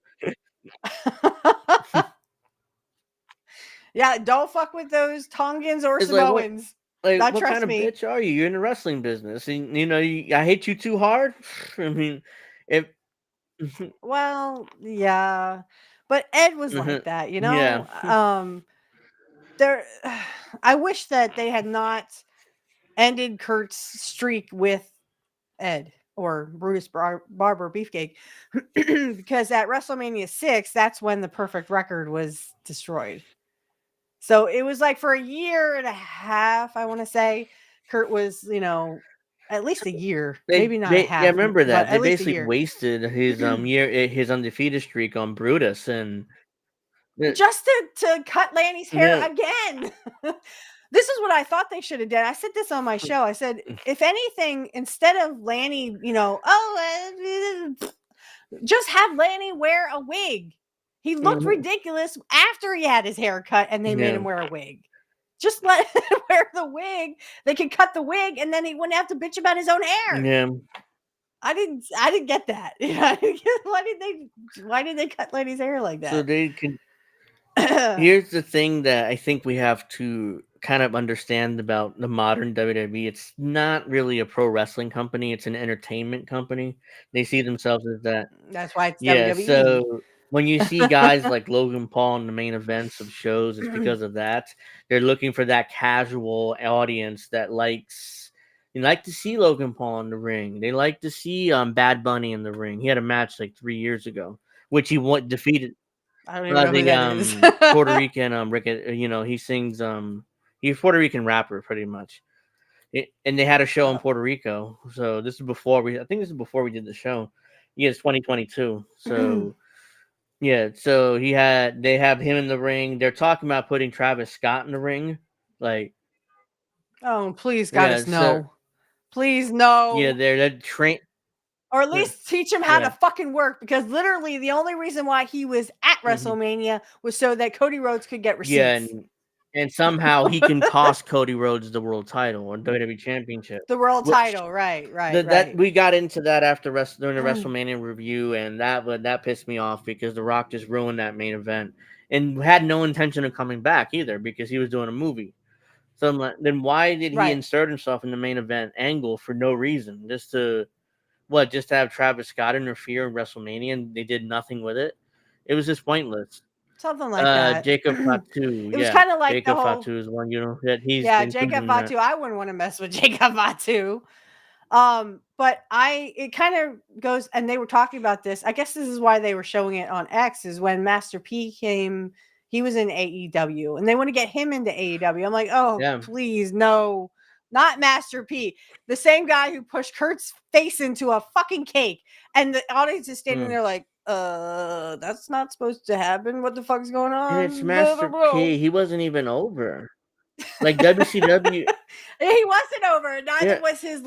Yeah, don't fuck with those Tongans or it's like, what? Samoans. Like, what Trust kind of me. bitch are you? You're in the wrestling business, and I hate you too hard. I mean, if Well, yeah. But Ed was like that, yeah, there I wish that they had not ended Kurt's streak with Ed or Brutus Barber Beefcake because at WrestleMania 6, that's when the perfect record was destroyed. So it was like for a year and a half, I want to say, Kurt was, at least a year, maybe not a yeah, half, remember but that they at least a basically year. wasted his undefeated streak on Brutus, and just to cut Lanny's hair Yeah. again. This is what I thought they should have done. I said this on my show. I said, if anything, instead of Lanny, just have Lanny wear a wig. He looked ridiculous after he had his hair cut, and they made him wear a wig. Just let him wear the wig. They could cut the wig, and then he wouldn't have to bitch about his own hair. Yeah. I didn't get that. Why did they cut Lanny's hair like that? So they can. Here's the thing that I think we have to kind of understand about the modern WWE. It's not really a pro wrestling company. It's an entertainment company. They see themselves as that. That's why it's Yeah. WWE. So when you see guys like Logan Paul in the main events of shows, it's because of that. They're looking for that casual audience that likes. They like to see Logan Paul in the ring. They like to see Bad Bunny in the ring. He had a match like 3 years ago, which he defeated. I don't even know who that is. Puerto Rican he sings he's a Puerto Rican rapper pretty much. And they had a show in Puerto Rico. So this is before we did the show. Yeah, it's 2022. So yeah, so they have him in the ring. They're talking about putting Travis Scott in the ring. Like, oh, please God, us no. Please no. Yeah, they're train. Or at least teach him how to fucking work, because literally the only reason why he was at WrestleMania was so that Cody Rhodes could get receipts. Yeah, and somehow he can cost Cody Rhodes the world title or WWE Championship. The world title, right. That we got into that after during the WrestleMania review, and that pissed me off because The Rock just ruined that main event and had no intention of coming back either because he was doing a movie. So I'm like, then why did he insert himself in the main event angle for no reason? Just to have Travis Scott interfere in WrestleMania, and they did nothing with it. It was just pointless. Something like that. Jacob Fatu. It was kind of like Jacob Fatu is one that he's Jacob Fatu. I wouldn't want to mess with Jacob Fatu. But it kind of goes, and they were talking about this. I guess this is why they were showing it on X, is when Master P came. He was in AEW, and they want to get him into AEW. I'm like, please, no, not Master P. The same guy who pushed Kurt's face into a fucking cake, and the audience is standing there like, that's not supposed to happen. What the fuck's going on? And it's Master P. He wasn't even over. Like WCW. He wasn't over. Neither was his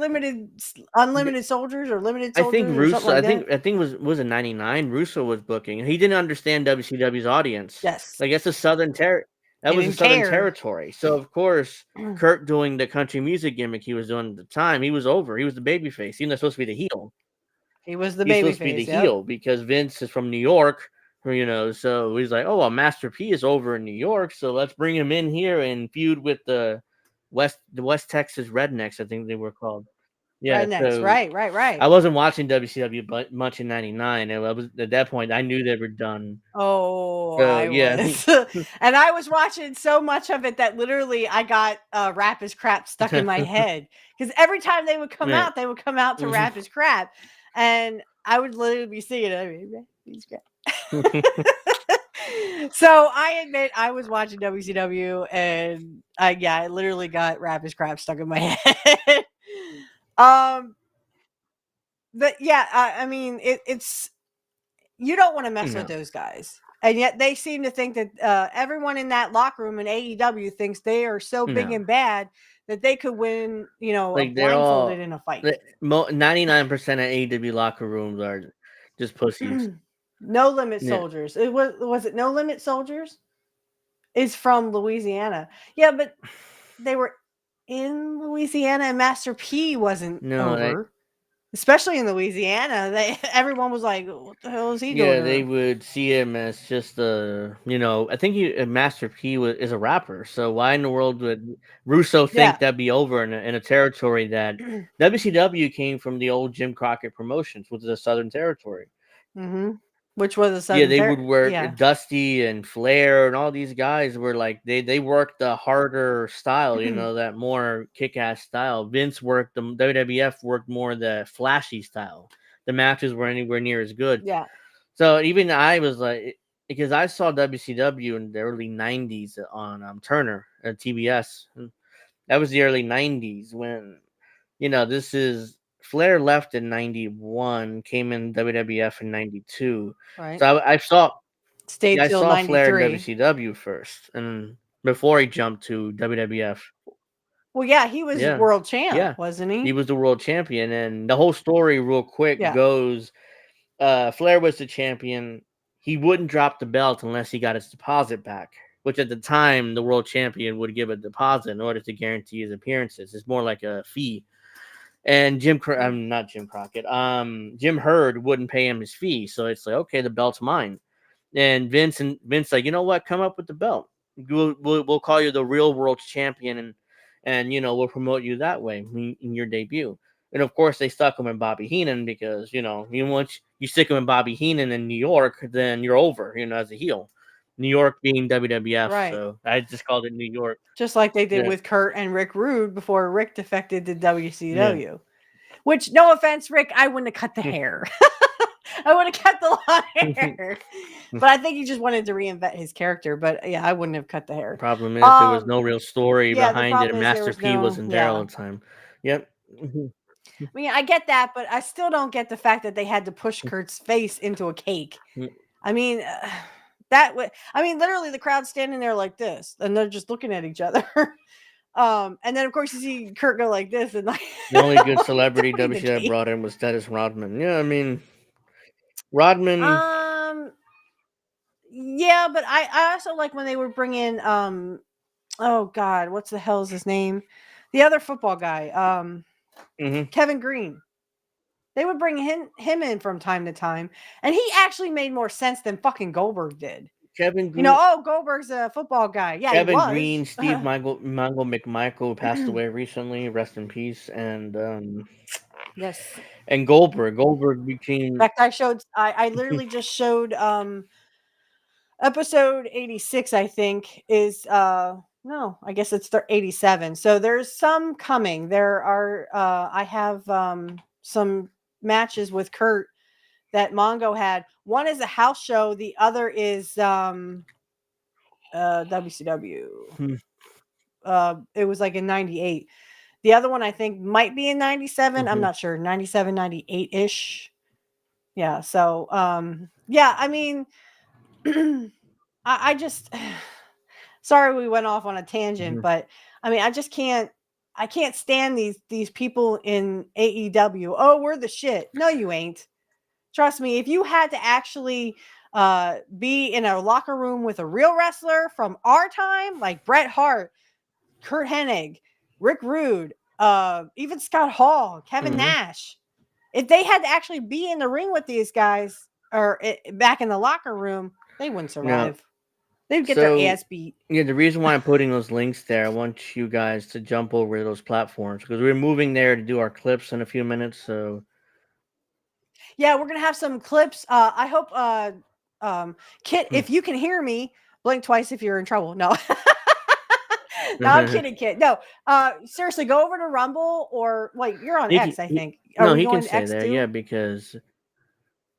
unlimited soldiers or limited soldiers. I think Russo. Like I think was in '99. Russo was booking. He didn't understand WCW's audience. Yes, like that's a Southern territory. So of course, Kurt doing the country music gimmick he was doing at the time, he was over. He was the babyface. He was supposed to be the heel. He was the babyface. Supposed to be the heel because Vince is from New York. So he's like, oh, well, Master P is over in New York, so let's bring him in here and feud with the West Texas Rednecks, I think they were called. Yeah, Rednecks, so right. I wasn't watching WCW but much in '99, and I was at that point I knew they were done. Oh, I was. And I was watching so much of it that literally I got Rap is Crap stuck in my head, because every time they would come out, to Rap is Crap, and I would literally be singing Rap is Crap. So I admit I was watching WCW, and I literally got Rap is Crap stuck in my head. But yeah, I mean, it's you don't want to mess with those guys, and yet they seem to think that everyone in that locker room in AEW thinks they are so big and bad that they could win, like blindfolded in a fight. 99% of AEW locker rooms are just pussies. No Limit Soldiers. It was it No Limit Soldiers? Is from Louisiana. Yeah, but they were in Louisiana, and Master P wasn't over. Especially in Louisiana, everyone was like, "What the hell is he doing?" Yeah, they would see him as just I think Master P is a rapper. So why in the world would Russo think that'd be over in a territory that WCW came from the old Jim Crockett Promotions, which is a Southern territory. Mm-hmm. Which was a Southern they would work Dusty and Flair, and all these guys were like they worked the harder style, that more kick-ass style. Vince worked the WWF worked more the flashy style. The matches were anywhere near as good. Yeah. So even I was like, because I saw WCW in the early '90s on Turner at TBS. That was the early '90s when this is. Flair left in '91, came in WWF in '92. Right. So I saw Stayed Yeah, I till saw Flair in 93. WCW first, and before he jumped to WWF. Well, yeah, he was Yeah, world champ, yeah, wasn't he he? was the world champion, and the whole story, real quick, Yeah. goes: Flair was the champion. He wouldn't drop the belt unless he got his deposit back, which at the time the world champion would give a deposit in order to guarantee his appearances. It's more like a fee. And not Jim Crockett, Jim Hurd wouldn't pay him his fee, so it's like, okay, the belt's mine. And Vince like, you know what? Come up with the belt. We'll call you the real world champion, and we'll promote you that way in your debut. And of course, they stuck him in Bobby Heenan because once you stick him in Bobby Heenan in New York, then you're over. As a heel. New York being WWF, Right. so I just called it New York. Just like they did Yeah. with Kurt and Rick Rude before Rick defected to WCW. Yeah. Which, no offense, Rick, I wouldn't have cut the hair. I would have cut the long hair. But I think he just wanted to reinvent his character. But yeah, I wouldn't have cut the hair. Problem is, there was no real story Yeah, the behind it, problem and is there Master was P wasn't there all yeah. the time. Yep. I mean, I get that, but I still don't get the fact that they had to push Kurt's face into a cake. I mean, literally the crowd's standing there like this, and they're just looking at each other. And then of course you see Kurt go like this, and like The only good celebrity WCW brought in was Dennis Rodman. Yeah, I mean, Rodman. Yeah, but I also like when they were bringing oh God, what's the hell is his name? The other football guy, Kevin Green. They would bring him in from time to time, and he actually made more sense than fucking Goldberg did. Kevin Green. Goldberg's a football guy. Yeah, Kevin he was. Green, Steve Mongo McMichael passed away recently. Rest in peace. And yes. And Goldberg became. In fact, I literally just showed episode 86, I think, is no, I guess it's 87. So there's some coming. There are I have some matches with Kurt that Mongo had. One is a house show, the other is WCW. It was like in 98. The other one I think might be in 97. I'm not sure. 97, 98-ish. Yeah, so yeah, I mean I just sorry we went off on a tangent, but I mean I can't stand these people in AEW. Oh, we're the shit. No, you ain't. Trust me, if you had to actually be in a locker room with a real wrestler from our time, like Bret Hart, Kurt Hennig, Rick Rude, even Scott Hall, Kevin Nash, if they had to actually be in the ring with these guys or back in the locker room, they wouldn't survive. No. They'd get their ass beat. Yeah, the reason why I'm putting those links there, I want you guys to jump over to those platforms because we're moving there to do our clips in a few minutes. So yeah, we're gonna have some clips. I hope Kit, if you can hear me, blink twice if you're in trouble. No. No, I'm kidding, Kit. No, seriously, go over to Rumble or wait, you're on X, I think. No, he can stay there, yeah, because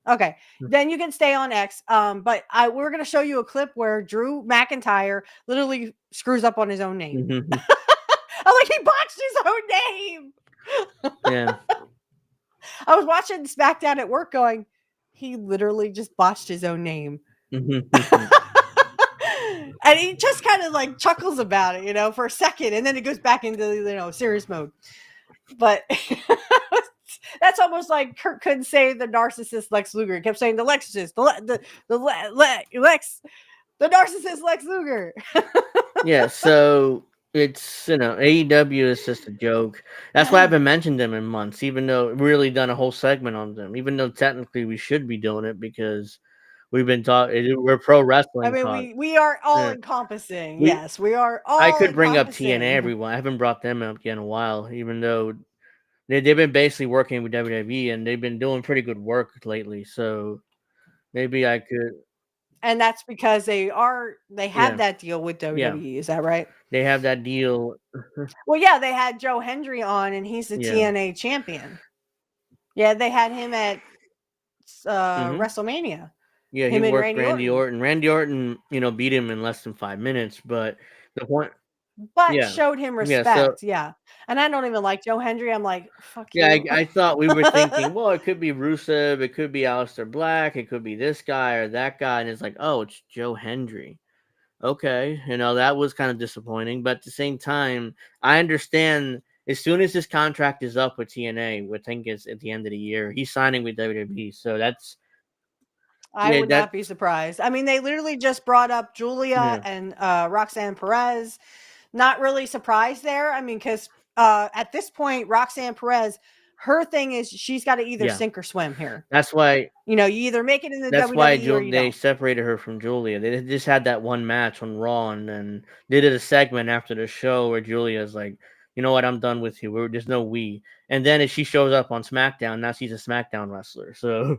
okay, then you can stay on X. But we're gonna show you a clip where Drew McIntyre literally screws up on his own name. I'm like, he botched his own name. Yeah. I was watching SmackDown at work going, he literally just botched his own name. And he just kind of like chuckles about it, for a second. And then it goes back into, serious mode. But that's almost like Kurt couldn't say the narcissist Lex Luger. He kept saying the narcissist Lex Luger. Yeah, so it's AEW is just a joke. That's why I haven't mentioned them in months, even though we've really done a whole segment on them. Even though technically we should be doing it because we've been talking. We're pro wrestling. I mean, we are all encompassing. Yes, we are all. I could bring up TNA everyone. I haven't brought them up in a while, even though they've been basically working with WWE and they've been doing pretty good work lately. So maybe I could. And that's because they have that deal with WWE. Is that right? They have that deal. Well, yeah, they had Joe Hendry on, and he's the TNA champion. Yeah, they had him at WrestleMania. Yeah, he worked Randy Orton. Randy Orton, beat him in less than 5 minutes, but the point. But showed him respect. Yeah. And I don't even like Joe Hendry. I'm like, fuck Yeah, you. I thought we were thinking, well, it could be Rusev, it could be Aleister Black, it could be this guy or that guy, and it's like, oh, it's Joe Hendry. Okay, that was kind of disappointing, but at the same time, I understand as soon as his contract is up with TNA, which I think is at the end of the year, he's signing with WWE. So that's I would not be surprised. I mean, they literally just brought up Julia and Roxanne Perez. Not really surprised there. I mean, because at this point, Roxanne Perez, her thing is she's got to either sink or swim here. That's why you either make it in the that's WWE why or you they don't. separated her from Julia. They just had that one match on Raw, and then they did a segment after the show where Julia's like, you know what, I'm done with you. There's no we. And then as she shows up on SmackDown, now she's a SmackDown wrestler. So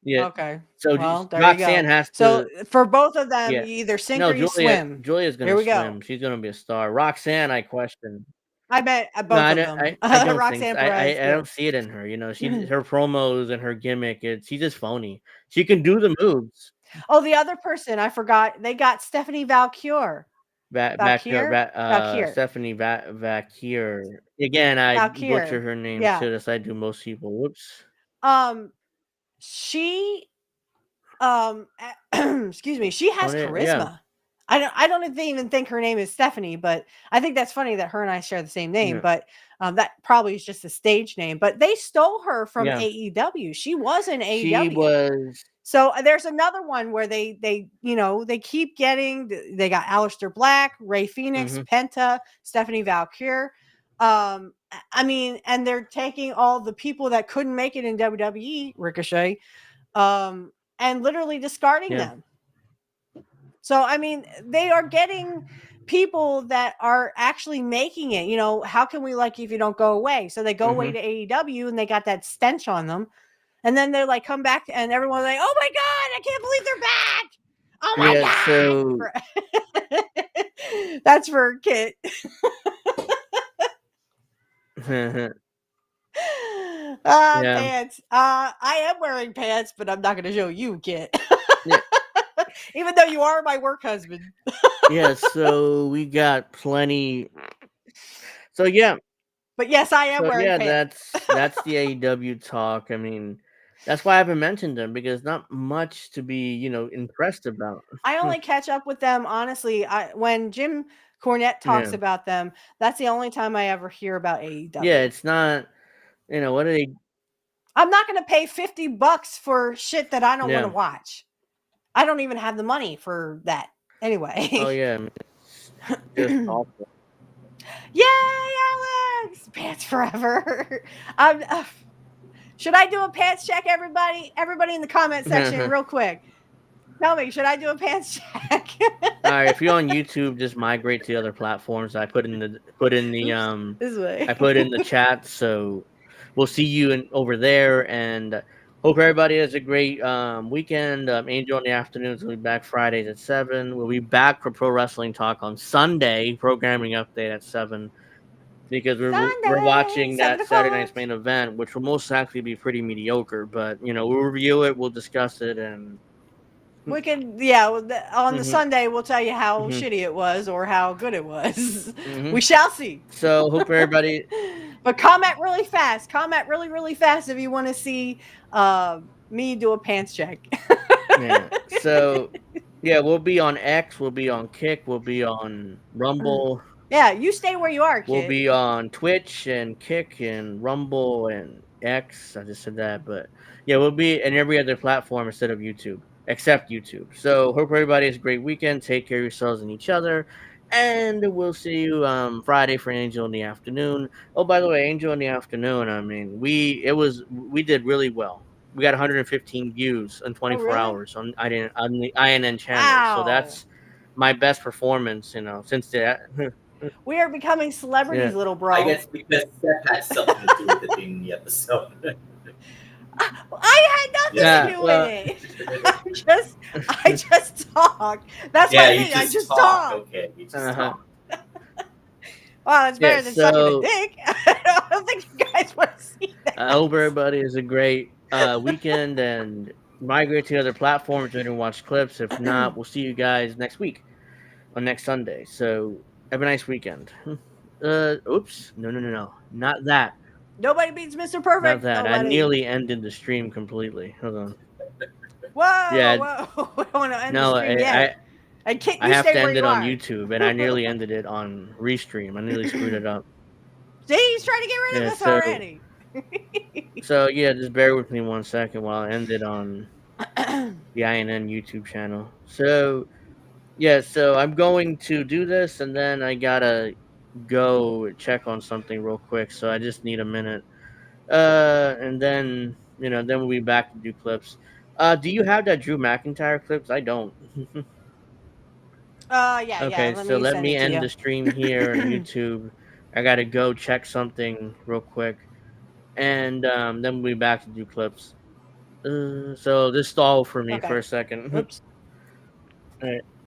yeah. Okay. So well, there Roxanne you go. has to. So for both of them, you either sink or you swim. Julia's gonna swim. She's gonna be a star. Roxanne, I question. I bet both of them. I don't Roxanne think so. Perez, I don't see it in her. Her promos and her gimmick. She's just phony. She can do the moves. Oh, the other person I forgot. They got Stephanie Valkyrie. Stephanie Valkyrie. Again, I butcher her name too, as I do most people. Whoops. She, excuse me. She has charisma. Yeah. I don't even think her name is Stephanie, but I think that's funny that her and I share the same name. Yeah. But that probably is just a stage name. But they stole her from AEW. She was in AEW. She was. So there's another one where they keep getting. They got Aleister Black, Ray Phoenix, Penta, Stephanie Valkyrie. I mean, and they're taking all the people that couldn't make it in WWE, Ricochet, and literally discarding them. So, I mean, they are getting people that are actually making it. How can we like you if you don't go away? So they go away to AEW and they got that stench on them. And then they're like, come back and everyone's like, oh my God, I can't believe they're back. Oh my God. So... That's for Kit. Pants. I am wearing pants, but I'm not going to show you, Kit. Even though you are my work husband. Yeah, so we got plenty. So yeah. But yes, I am wearing pants. That's the AEW talk. I mean, that's why I haven't mentioned them, because not much to be, impressed about. I only catch up with them, honestly, when Jim Cornette talks about them. That's the only time I ever hear about AEW. Yeah, it's not, what are they? I'm not going to pay $50 for shit that I don't want to watch. I don't even have the money for that anyway. Oh, yeah. Just awful. Yay, Alex! Pants forever. Should I do a pants check, everybody? Everybody in the comment section, real quick. Tell me, should I do a pants check? All right, if you're on YouTube, just migrate to the other platforms. I put in the this way. I put in the chat, so we'll see you over there, and hope everybody has a great weekend. Angel in the afternoons will be back Fridays at 7. We'll be back for Pro Wrestling Talk on Sunday, programming update at 7, because we're watching that Saturday night's main event, which will most likely be pretty mediocre. But we'll review it, we'll discuss it, and we can on the Sunday we'll tell you how shitty it was or how good it was. We shall see. So hope everybody. But comment really fast. Comment really, really fast if you want to see me do a pants check. Yeah. So, we'll be on X. We'll be on Kick. We'll be on Rumble. Yeah, you stay where you are, kid. We'll be on Twitch and Kick and Rumble and X. I just said that. But, we'll be in every other platform instead of YouTube, except YouTube. So, hope everybody has a great weekend. Take care of yourselves and each other. And we'll see you Friday for Angel in the afternoon. Oh, by the way, Angel in the afternoon. I mean, we did really well. We got 115 views in 24 hours on the INN channel. Wow. So that's my best performance, since that. We are becoming celebrities, little bro. I guess because that had something to do with it being the episode. I had nothing to do with it. I just talk. That's my thing. I just talk. Okay, you just talk. Wow, it's better than sucking a dick. I don't think you guys want to see that. I hope everybody has a great weekend and migrate to other platforms and watch clips. If not, we'll see you guys next week on next Sunday. So have a nice weekend. Oops. No. Not that. Nobody beats Mr. Not Perfect. that. I Nobody. nearly ended the stream completely. Hold on. Whoa, Yeah. whoa! I don't want to end No, the stream yet. I can't. I You have stay to where end you it on are. YouTube, and I nearly ended it on Restream. I nearly screwed it up. See, he's trying to get rid Yeah, of us already. So yeah, just bear with me 1 second while I end it on the INN YouTube channel. So yeah, so I'm going to do this, and then I gotta go check on something real quick. So I just need a minute. And then then we'll be back to do clips. Do you have that Drew McIntyre clips? I don't. Yeah. Okay, Let so me let send me it to end the you. stream here on YouTube. I gotta go check something real quick, and then we'll be back to do clips. So this stalled for me for Okay. a second. Oops. All right.